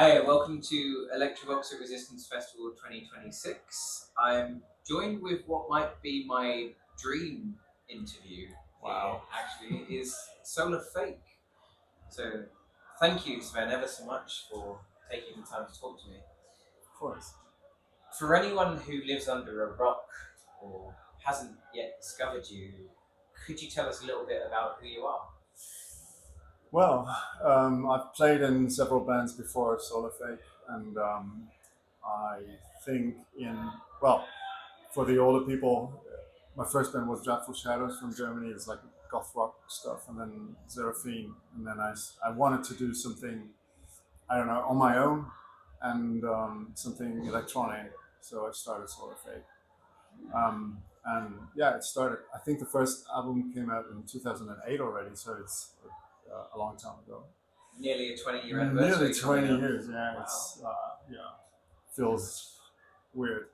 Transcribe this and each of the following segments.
Hi, welcome to Elektro Vox at Resistance Festival 2026. I'm joined with what might be my dream interview. Wow. Actually, is Solar Fake. So, thank you, Sven, ever so much for taking the time to talk to me. Of course. For anyone who lives under a rock or hasn't yet discovered you, could you tell us a little bit about who you are? Well, I've played in several bands before, Solar Fake, and I think well, for the older people, my first band was Dreadful Shadows from Germany. It's like goth rock stuff, and then Seraphine, and then I wanted to do something, I don't know, on my own, and something electronic, so I started Solar Fake. And yeah, it started. I think the first album came out in 2008 already, so it's a long time ago. Nearly a 20-year Nearly anniversary coming 20 up. years. Yeah, Wow. it's yeah, feels weird.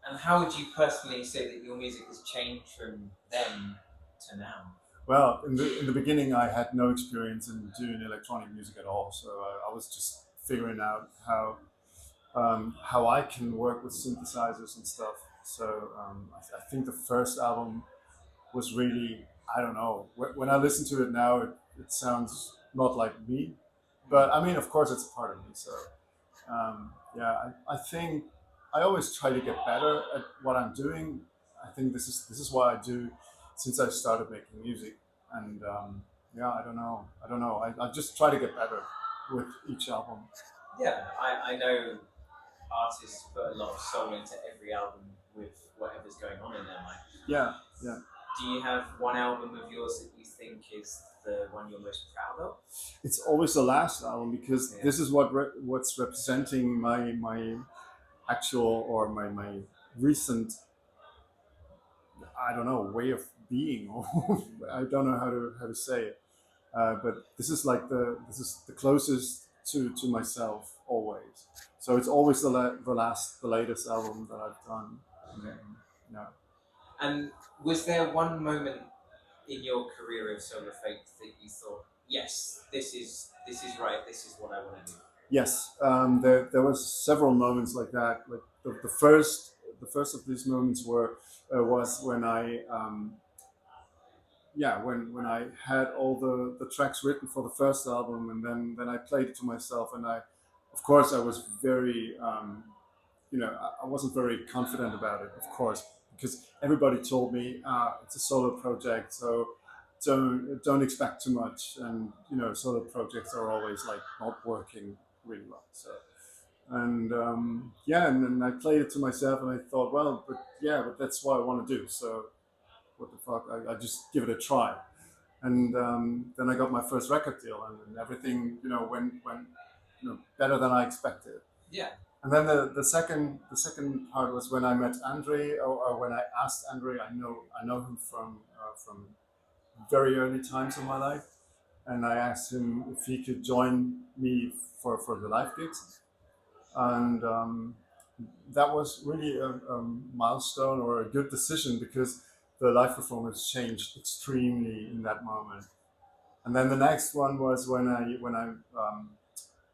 And how would you personally say that your music has changed from then to now? Well, in the beginning, I had no experience in doing electronic music at all, so I was just figuring out how I can work with synthesizers and stuff. So I think the first album was really, I don't know. When I listen to it now, it sounds not like me, but I mean, of course, it's a part of me. So yeah, I think I always try to get better at what I'm doing. I think this is what I do since I started making music, and yeah, I don't know. I just try to get better with each album. Yeah, I know artists put a lot of soul into every album with whatever's going on in their life. Yeah, yeah. Do you have one album of yours that you think is the one you're most proud of? It's always the last album because Yeah. this is what's representing my actual or my recent, I don't know, way of being, or I don't know how to say it. But this is the closest to myself always. So it's always the latest album that I've done. Okay. Yeah. And was there one moment in your career of Solar Fake that you thought, yes, this is right, this is what I want to do? Yes, there was several moments like that. Like the first of these moments was when I yeah, when I had all the tracks written for the first album, and then I played it to myself, and of course I was very I wasn't very confident about it, of course, because everybody told me it's a solo project, so don't expect too much, and solo projects are always like not working really well. So and yeah, and then I played it to myself, and I thought, well, but that's what I want to do. So what the fuck, I just give it a try. And then I got my first record deal, and everything went better than I expected. Yeah. And then the second part was when I met Andre, or when I asked Andre. I know him from very early times in my life, and I asked him if he could join me for the live gigs, and that was really a milestone or a good decision because the live performance changed extremely in that moment. And then the next one was when I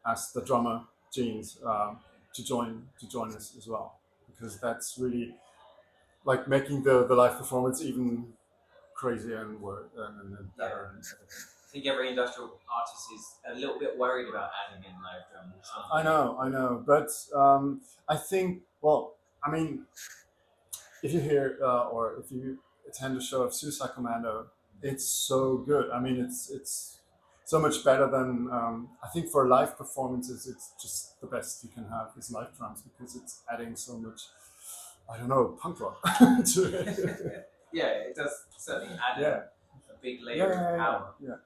asked the drummer Jeans to join us as well, because that's really like making the live performance even crazier and Yeah. better and everything. I think every industrial artist is a little bit worried about adding in live drums. I know, but I think, well, I mean, if you hear or if you attend a show of Suicide Commando, it's so good. I mean, it's so much better than I think for live performances. It's just the best you can have is live drums because it's adding so much. I don't know, punk rock to it. Yeah, it does certainly add Yeah. a big layer of power. Yeah.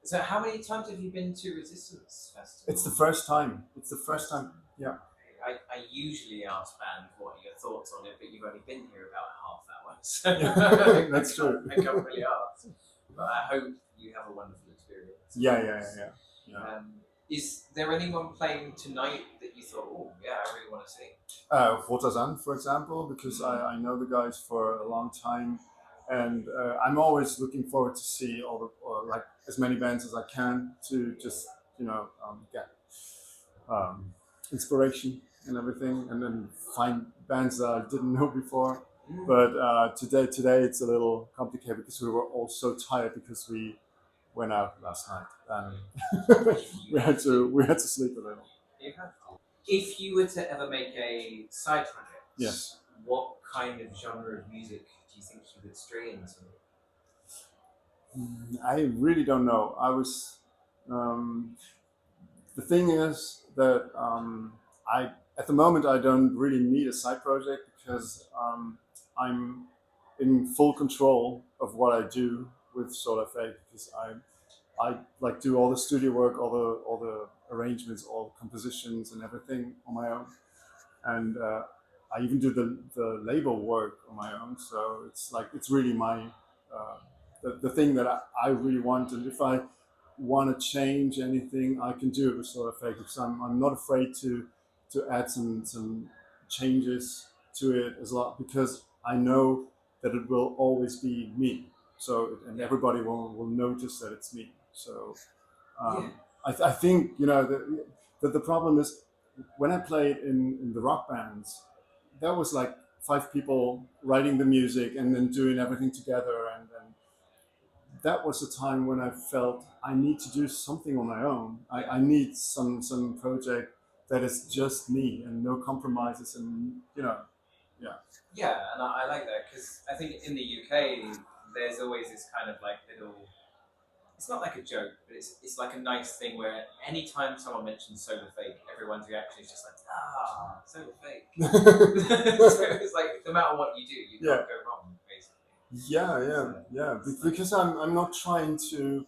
So how many times have you been to Resistance Festival? It's the first time. It's the first time. Yeah. I usually ask bands what are your thoughts on it, but you've only been here about a half hour, so Yeah, that's true. I can't really ask. But I hope you have a wonderful experience. Yeah. Is there anyone playing tonight that you thought, oh yeah, I really want to see? Resistanz, for example, because I know the guys for a long time, and I'm always looking forward to see all the like as many bands as I can to just get inspiration and everything, and then find bands that I didn't know before. But today it's a little complicated because we were all so tired because we went out last night and we had to sleep a little. If you were to ever make a side project, Yes, what kind of genre of music do you think you would stray into? I really don't know. The thing is that I at the moment I don't really need a side project because I'm in full control of what I do with Solar Fake because I like do all the studio work, all the arrangements, all compositions and everything on my own, and I even do the label work on my own. So it's really my the thing that I really want, and if I want to change anything, I can do it with Solar Fake. Because I'm not afraid to add some changes to it as well because I know that it will always be me. So and everybody will notice that it's me. So I think the problem is when I played in the rock bands, that was like 5 people writing the music and then doing everything together, and that was a time when I felt I need to do something on my own. I need some project that is just me and no compromises, and Yeah, and I like that because I think in the UK there's always this kind of like little. It's not like a joke, but it's like a nice thing where anytime someone mentions Solar Fake, everyone's reaction is just like, Solar Fake. So it's like no matter what you do, you can't go wrong, basically. Yeah. Because I'm not trying to.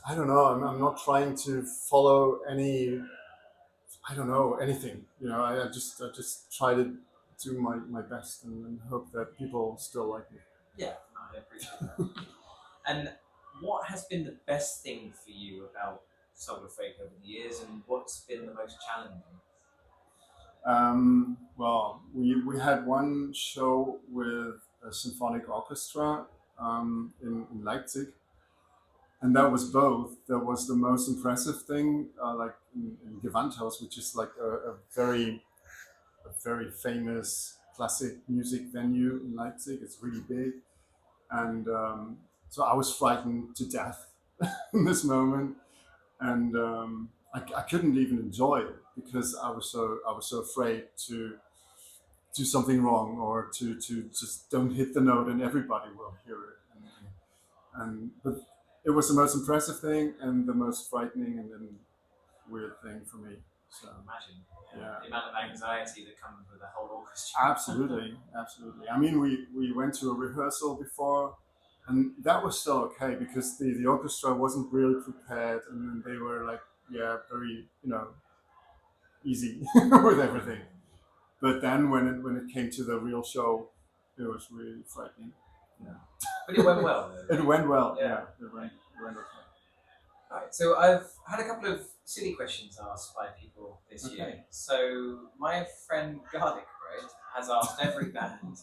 I don't know. I'm not trying to follow any. I don't know anything. I just try to do my best and hope that people still like me. Yeah, I appreciate that. And what has been the best thing for you about Solar Fake over the years, and what's been the most challenging? Well, we had one show with a symphonic orchestra in Leipzig, and that was both. That was the most impressive thing, like in Gewandhaus, which is like a very famous classic music venue in Leipzig. It's really big, and so I was frightened to death in this moment, and I couldn't even enjoy it because I was so afraid to do something wrong or to just don't hit the note and everybody will hear it. But it was the most impressive thing and the most frightening and then weird thing for me. So imagine the amount of anxiety that comes with a whole orchestra. Absolutely. I mean, we went to a rehearsal before, and that was still okay because the orchestra wasn't really prepared, and they were like, very easy with everything. But then when it came to the real show, it was really frightening. Yeah. But it went well. It went well. Yeah. It went okay. Right, so I've had a couple of silly questions asked by people this year. So my friend Garlic Bread has asked every band,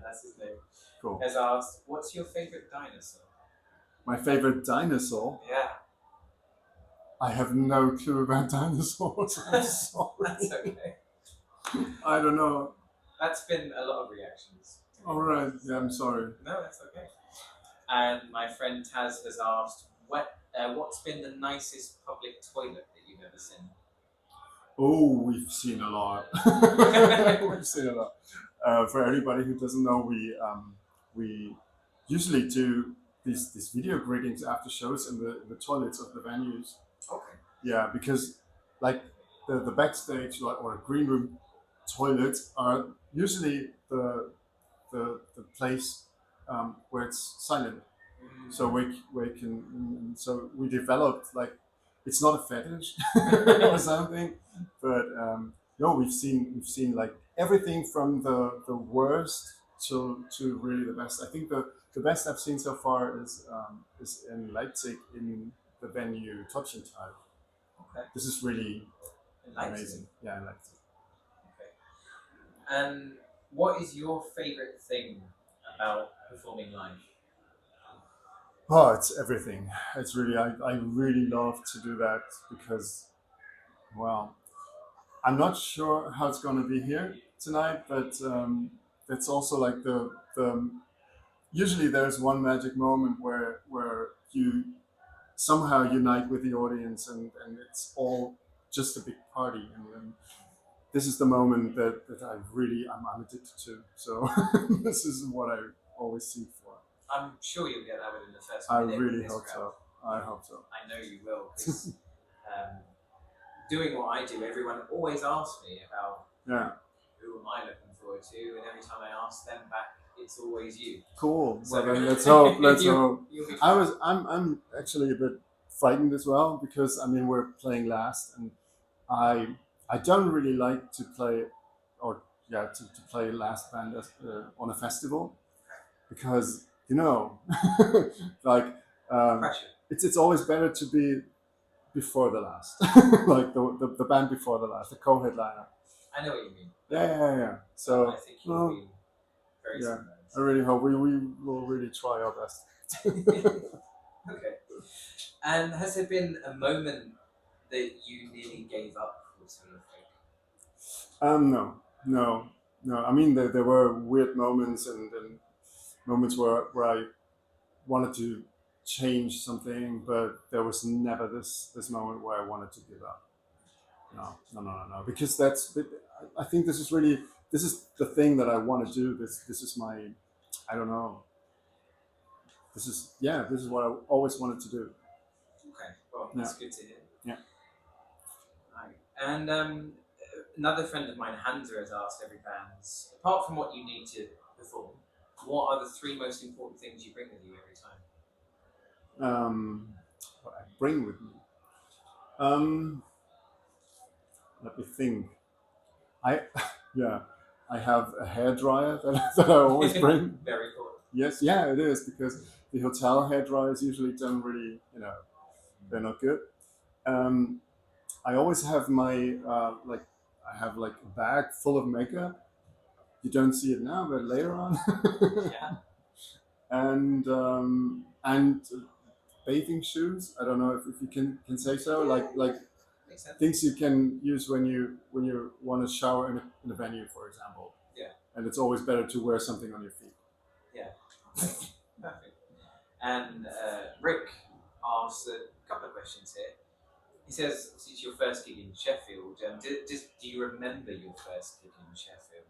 that's his name, Cool. has asked, what's your favourite dinosaur? My favorite dinosaur. Yeah. I have no clue about dinosaurs. I'm sorry. That's okay. I don't know. That's been a lot of reactions. All right. Yeah, I'm sorry. No, that's okay. And my friend Taz has asked, what's been the nicest public toilet that you've ever seen? Oh, we've seen a lot. We've seen a lot. For anybody who doesn't know, we usually do these video greetings after shows in the toilets of the venues. Okay. Yeah, because like the backstage or green room toilets are usually the place where it's silent. So we developed like it's not a fetish or something, but no, we've seen like everything from the worst to really the best. I think the best I've seen so far is in Leipzig in the venue Touching Time. Okay. This is really Leipzig. amazing. Yeah, in Leipzig. Okay. And what is your favorite thing about performing live? Oh, it's everything. It's really I really love to do that because, well, I'm not sure how it's going to be here tonight, but it's also like the usually there's one magic moment where you somehow unite with the audience and it's all just a big party and this is the moment that I'm addicted to. So this is what I always seek for. I'm sure you'll get that within the first I minute. really hope so. I hope so. I know you will. 'Cause, doing what I do, everyone always asks me about who am I looking forward to, and every time I ask them back, it's always you. Cool. So well, then let's hope. Let's hope. You'll be I'm actually a bit frightened as well because I mean we're playing last and I don't really like to play to play last band on a festival because like pressure. it's always better to be before the last like the band before the last, the co-headliner. I know what you mean. Yeah. So I think you'll be very similar. I really hope we will really try our best. Okay. And has there been a moment that you nearly gave up with Solar Fake? No. I mean, there were weird moments and moments where I wanted to change something, but there was never this moment where I wanted to give up. No. Because I think this is the thing that I want to do. This is my, I don't know. This is what I always wanted to do. Okay, well, that's good to hear. Yeah. Right. And another friend of mine, Hansa, has asked every band, apart from what you need to perform, what are the 3 most important things you bring with you every time? What I bring with me. Let me think. I have a hairdryer that I always bring. Very cool. Yes, it is because the hotel hairdryers usually don't really, they're not good. I always have my I have like a bag full of makeup. You don't see it now, but later on. Yeah. And bathing shoes. I don't know if you can say so. Like things you can use when you want to shower in a venue, for example. Yeah. And it's always better to wear something on your feet. Yeah. Perfect. And Rick asks a couple of questions here. He says, "It's your first gig in Sheffield. Do you remember your first gig in Sheffield?"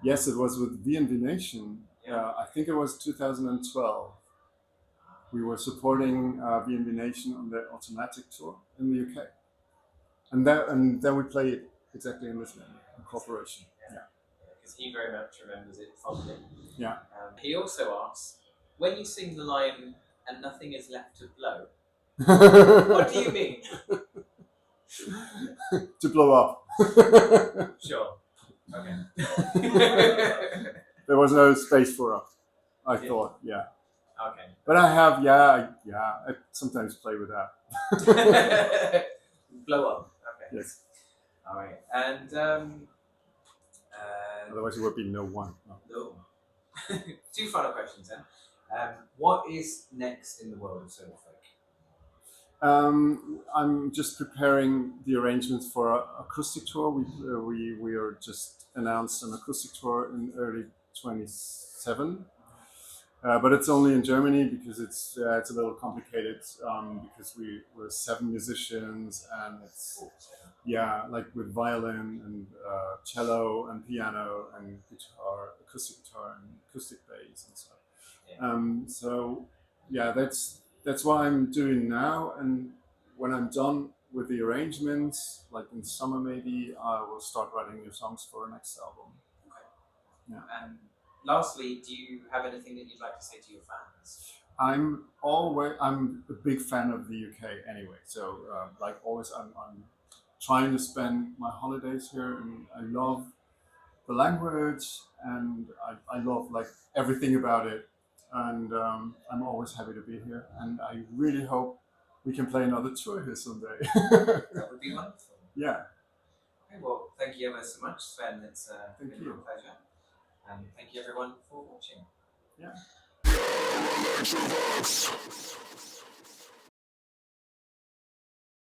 Yes, it was with V&V Nation. I think it was 2012. We were supporting V&V Nation on their Automatic tour in the UK, and then we played exactly in this venue, in Corporation. Yeah. Because he very much remembers it fondly. Yeah. He also asks, when you sing the line "and nothing is left to blow," what do you mean? To blow up. Sure. Okay. There was no space for us, I thought. Yeah. Okay. But I have, I sometimes play with that. Blow up. Okay. Yes. All right. And otherwise, it would be no one. No. 2 final questions then. What is next in the world of Solar Fake? I'm just preparing the arrangements for our acoustic tour. We are just announced an acoustic tour in early 27. But it's only in Germany because it's a little complicated because we're 7 musicians and it's like with violin and cello and piano and guitar, acoustic guitar and acoustic bass and stuff. So yeah, that's what I'm doing now. And when I'm done with the arrangements, like in summer maybe, I will start writing new songs for our next album. Yeah. And lastly, do you have anything that you'd like to say to your fans? I'm a big fan of the UK anyway. So like always, I'm trying to spend my holidays here, and I love the language, and I love like everything about it, and I'm always happy to be here. And I really hope we can play another tour here someday. That would be wonderful. Yeah. Okay, well, thank you ever so much, Sven. It's been Thank you. a pleasure. And thank you everyone for watching. Yeah. Elektro Vox.